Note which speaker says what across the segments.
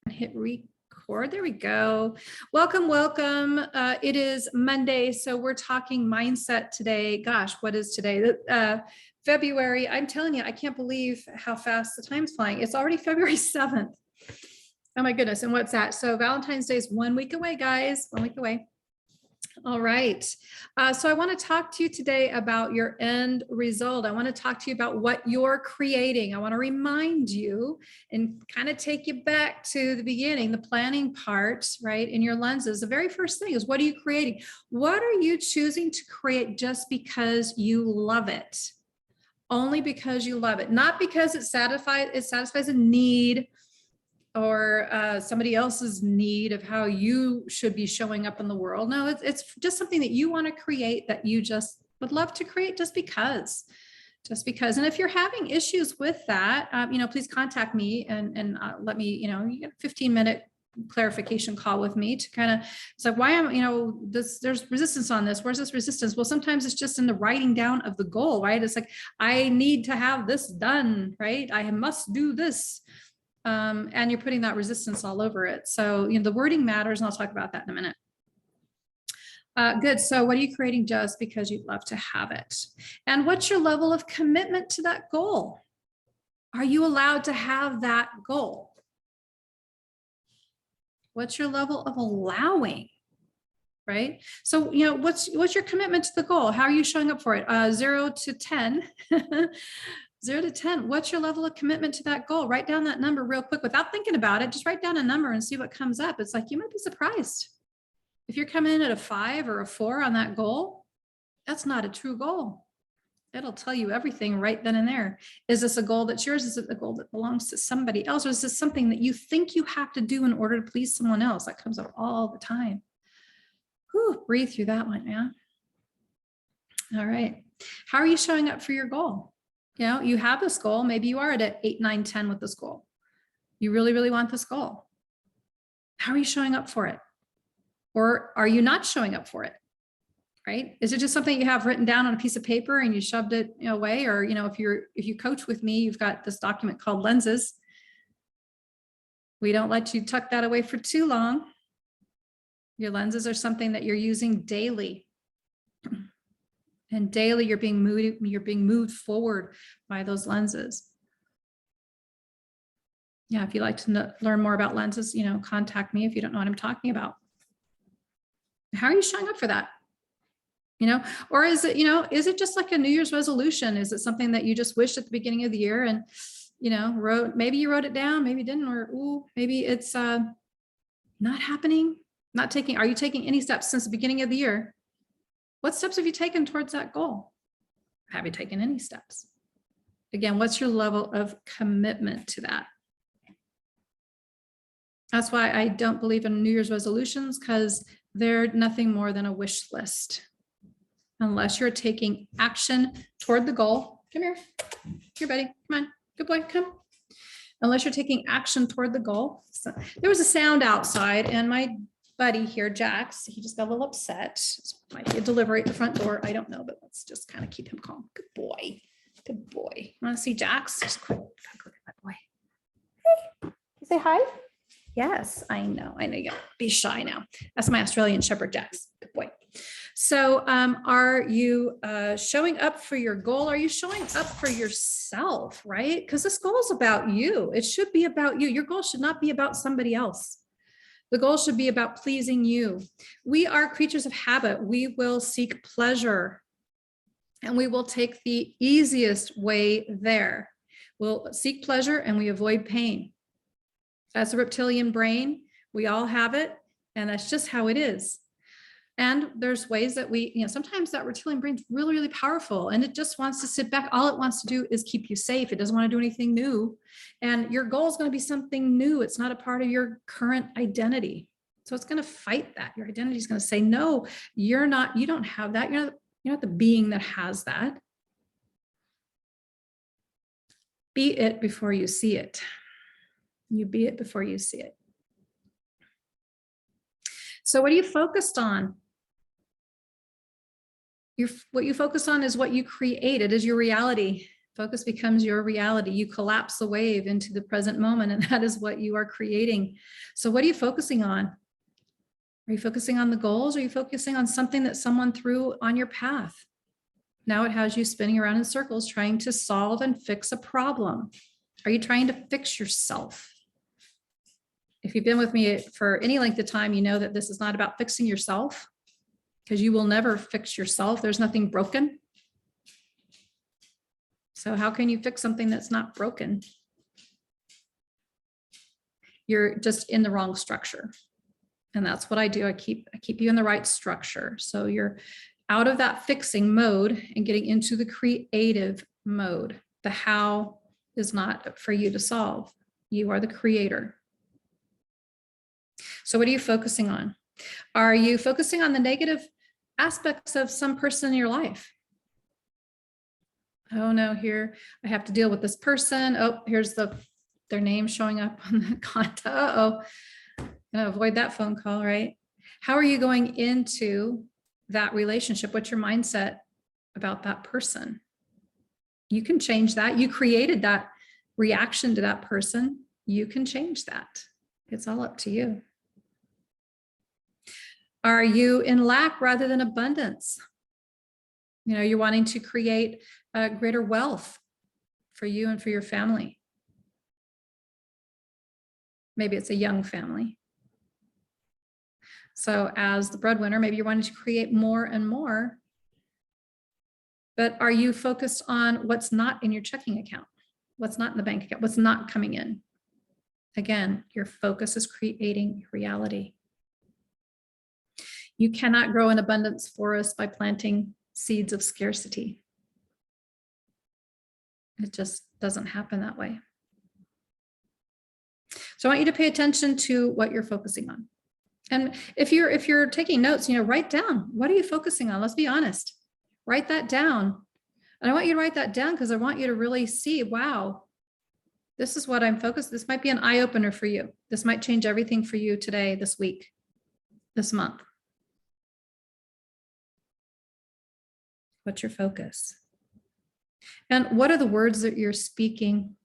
Speaker 1: Hit record. There we go. Welcome, welcome. It is Monday, so we're talking mindset today. Gosh, what is today? February. I'm telling you, I can't believe how fast the time's flying. It's already February 7th. Oh my goodness. And what's that? So Valentine's Day is 1 week away, guys. 1 week away. All right. So I want to talk to you today about your end result. I want to talk to you about what you're creating. I want to remind you and kind of take you back to the beginning, the planning part, right? In your lenses. The very first thing is, what are you creating? What are you choosing to create just because you love it? Only because you love it, not because it satisfies a need or somebody else's need of how you should be showing up in the world. No, it's just something that you want to create, that you just would love to create just because. And if you're having issues with that, please contact me and let me, you get a 15-minute clarification call with me to kind of, it's like, why am, there's resistance on this. Where's this resistance? Well, sometimes it's just in the writing down of the goal, right? It's like, I need to have this done, right? I must do this. And you're putting that resistance all over it. So, the wording matters, and I'll talk about that in a minute. Good. So what are you creating just because you'd love to have it? And what's your level of commitment to that goal? Are you allowed to have that goal? What's your level of allowing? Right? So, what's your commitment to the goal? How are you showing up for it? 0 to 10. 0 to 10. What's your level of commitment to that goal? Write down that number real quick without thinking about it. Just write down a number and see what comes up. It's like, you might be surprised. If you're coming in at a 5 or a 4 on that goal, that's not a true goal. It'll tell you everything right then and there. Is this a goal that's yours? Is it a goal that belongs to somebody else? Or is this something that you think you have to do in order to please someone else? That comes up all the time. Whew, breathe through that one, yeah. All right. How are you showing up for your goal? You have this goal. Maybe you are at 8, 9, 10 with this goal. You really, really want this goal. How are you showing up for it? Or are you not showing up for it? Right? Is it just something you have written down on a piece of paper and you shoved it away? Or, if you coach with me, you've got this document called lenses. We don't let you tuck that away for too long. Your lenses are something that you're using daily. And daily you're being moved forward by those lenses. Yeah, if you'd like to learn more about lenses, contact me if you don't know what I'm talking about. How are you showing up for that? Or is it, is it just like a New Year's resolution? Is it something that you just wished at the beginning of the year and, maybe you wrote it down, maybe you didn't, or maybe it's not happening, are you taking any steps since the beginning of the year? What steps have you taken towards that goal? Have you taken any steps? Again, what's your level of commitment to that? That's why I don't believe in New Year's resolutions, because they're nothing more than a wish list. Unless you're taking action toward the goal. Come here. Here, buddy. Come on. Good boy. Come. Unless you're taking action toward the goal. So, there was a sound outside, and my buddy here, Jax, he just got a little upset. So might be a delivery at the front door. I don't know, but let's just kind of keep him calm. Good boy. Good boy. Want to see Jax? Just quick. Look at that boy. Hey, you say hi? Yes, I know. You gotta be shy now. That's my Australian Shepherd, Jax. Good boy. So are you showing up for your goal? Are you showing up for yourself, right? Because this goal is about you. It should be about you. Your goal should not be about somebody else. The goal should be about pleasing you. We are creatures of habit. We will seek pleasure, and we will take the easiest way there. We'll seek pleasure and we avoid pain. That's a reptilian brain. We all have it, and that's just how it is. And there's ways that we, sometimes that reptilian brain's really, really powerful, and it just wants to sit back. All it wants to do is keep you safe. It doesn't want to do anything new. And your goal is going to be something new. It's not a part of your current identity. So it's going to fight that. Your identity is going to say, no, you don't have that. You're not the being that has that. Be it before you see it. You be it before you see it. So what are you focused on? What you focus on is what you create. It is your reality. Focus becomes your reality. You collapse the wave into the present moment, and that is what you are creating. So what are you focusing on? Are you focusing on the goals? Or are you focusing on something that someone threw on your path? Now it has you spinning around in circles trying to solve and fix a problem. Are you trying to fix yourself? If you've been with me for any length of time, you know that this is not about fixing yourself, because you will never fix yourself. There's nothing broken. So how can you fix something that's not broken? You're just in the wrong structure. And that's what I do. I keep you in the right structure. So you're out of that fixing mode and getting into the creative mode. The how is not for you to solve. You are the creator. So what are you focusing on? Are you focusing on the negative aspects of some person in your life? Oh no, here I have to deal with this person. Oh, here's their name showing up on the contact. Uh-oh, gonna avoid that phone call, right? How are you going into that relationship? What's your mindset about that person? You can change that. You created that reaction to that person. You can change that. It's all up to you. Are you in lack rather than abundance? You know, you're wanting to create greater wealth for you and for your family. Maybe it's a young family. So as the breadwinner, maybe you're wanting to create more and more. But are you focused on what's not in your checking account? What's not in the bank account? What's not coming in? Again, your focus is creating reality. You cannot grow an abundance forest by planting seeds of scarcity. It just doesn't happen that way. So I want you to pay attention to what you're focusing on. And if you're taking notes, write down, what are you focusing on? Let's be honest. Write that down. And I want you to write that down because I want you to really see, wow, this is what I'm focused. This might be an eye opener for you. This might change everything for you today, this week, this month. What's your focus? And what are the words that you're speaking?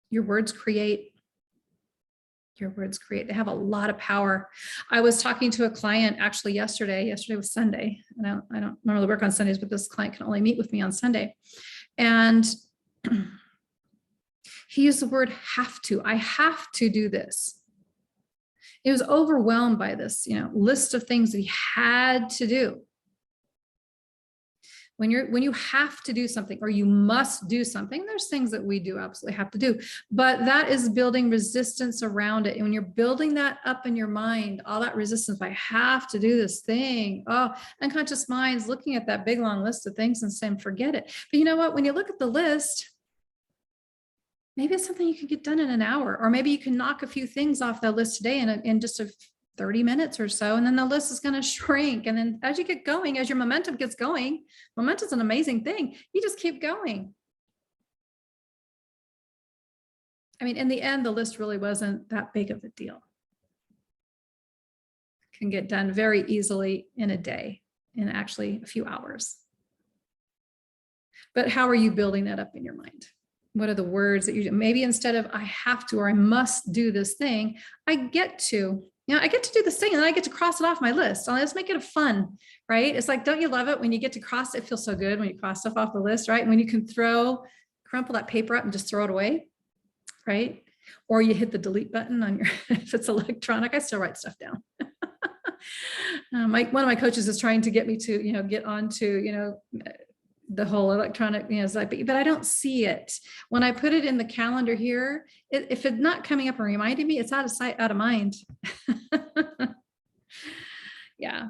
Speaker 1: Your words create. Your words create. They have a lot of power. I was talking to a client actually yesterday. Yesterday was Sunday. I don't normally work on Sundays, but this client can only meet with me on Sunday. And he used the word have to. I have to do this. He was overwhelmed by this, list of things that he had to do. When you have to do something or you must do something, there's things that we do absolutely have to do, but that is building resistance around it. And when you're building that up in your mind, all that resistance, I have to do this thing. Oh, unconscious mind's looking at that big long list of things and saying, forget it. But you know what? When you look at the list, maybe it's something you can get done in an hour, or maybe you can knock a few things off that list today in just 30 minutes or so, and then the list is going to shrink. And then as you get going, as your momentum gets going, momentum is an amazing thing. You just keep going. I mean, in the end, the list really wasn't that big of a deal. It can get done very easily in a day, in actually a few hours. But how are you building that up in your mind? What are the words that you do? Maybe instead of I have to or I must do this thing, I get to. I get to do this thing and then I get to cross it off my list. Let's make it fun, right? It's like, don't you love it when you get to cross it? It feels so good when you cross stuff off the list, right? When you can crumple that paper up and just throw it away, right? Or you hit the delete button on your, if it's electronic, I still write stuff down. One of my coaches is trying to get me to, get onto, the whole electronic, but I don't see it. When I put it in the calendar here, if it's not coming up and reminding me, it's out of sight, out of mind. Yeah.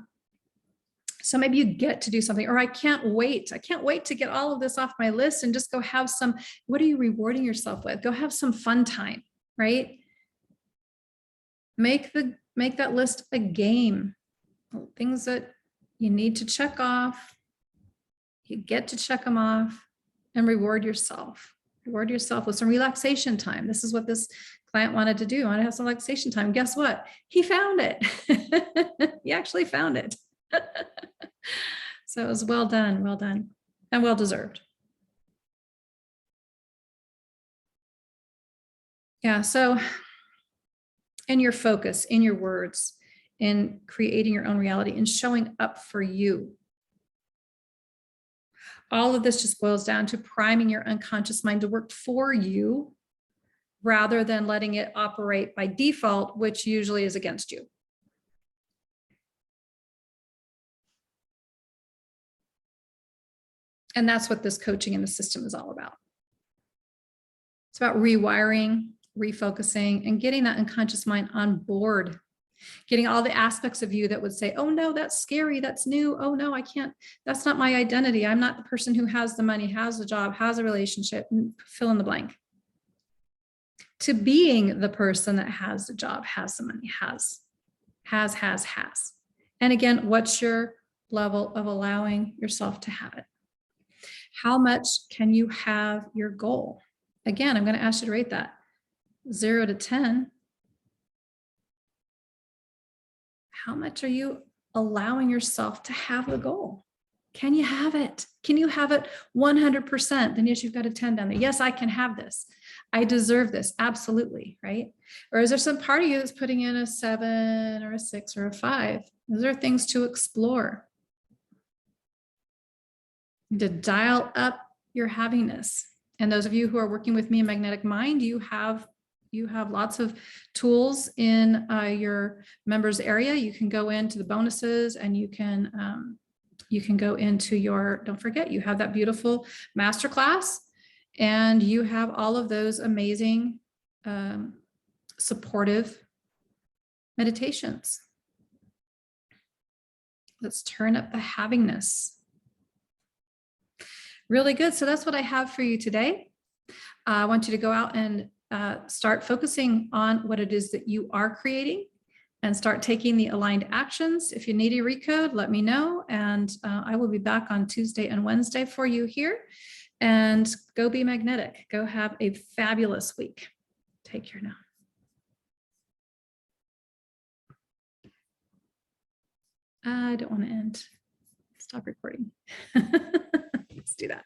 Speaker 1: So maybe you get to do something, or I can't wait. I can't wait to get all of this off my list and just go have some, what are you rewarding yourself with? Go have some fun time, right? Make that list a game. Things that you need to check off. You get to check them off and reward yourself. Reward yourself with some relaxation time. This is what this client wanted to do. I want to have some relaxation time. Guess what? He found it. He actually found it. So it was well done, and well deserved. Yeah. So in your focus, in your words, in creating your own reality and showing up for you. All of this just boils down to priming your unconscious mind to work for you rather than letting it operate by default, which usually is against you. And that's what this coaching in the system is all about. It's about rewiring, refocusing, and getting that unconscious mind on board, getting all the aspects of you that would say, oh no, that's scary, that's new, oh no, I can't, that's not my identity. I'm not the person who has the money, has the job, has a relationship, fill in the blank. To being the person that has the job, has the money, has. And again, what's your level of allowing yourself to have it? How much can you have your goal? Again, I'm going to ask you to rate that 0 to 10. How much are you allowing yourself to have the goal? Can you have it? Can you have it 100%? Then yes, you've got a 10 down there. Yes, I can have this. I deserve this. Absolutely. Right. Or is there some part of you that's putting in a 7 or a 6 or a 5? Those are things to explore. To dial up your haviness. And those of you who are working with me in Magnetic Mind, you have lots of tools in your members area. You can go into the bonuses and you can go into your, don't forget, you have that beautiful masterclass and you have all of those amazing supportive meditations. Let's turn up the havingness. Really good. So that's what I have for you today. I want you to go out and start focusing on what it is that you are creating and start taking the aligned actions. If you need a recode, let me know. And I will be back on Tuesday and Wednesday for you here. And go be magnetic. Go have a fabulous week. Take care now. I don't want to end. Stop recording. Let's do that.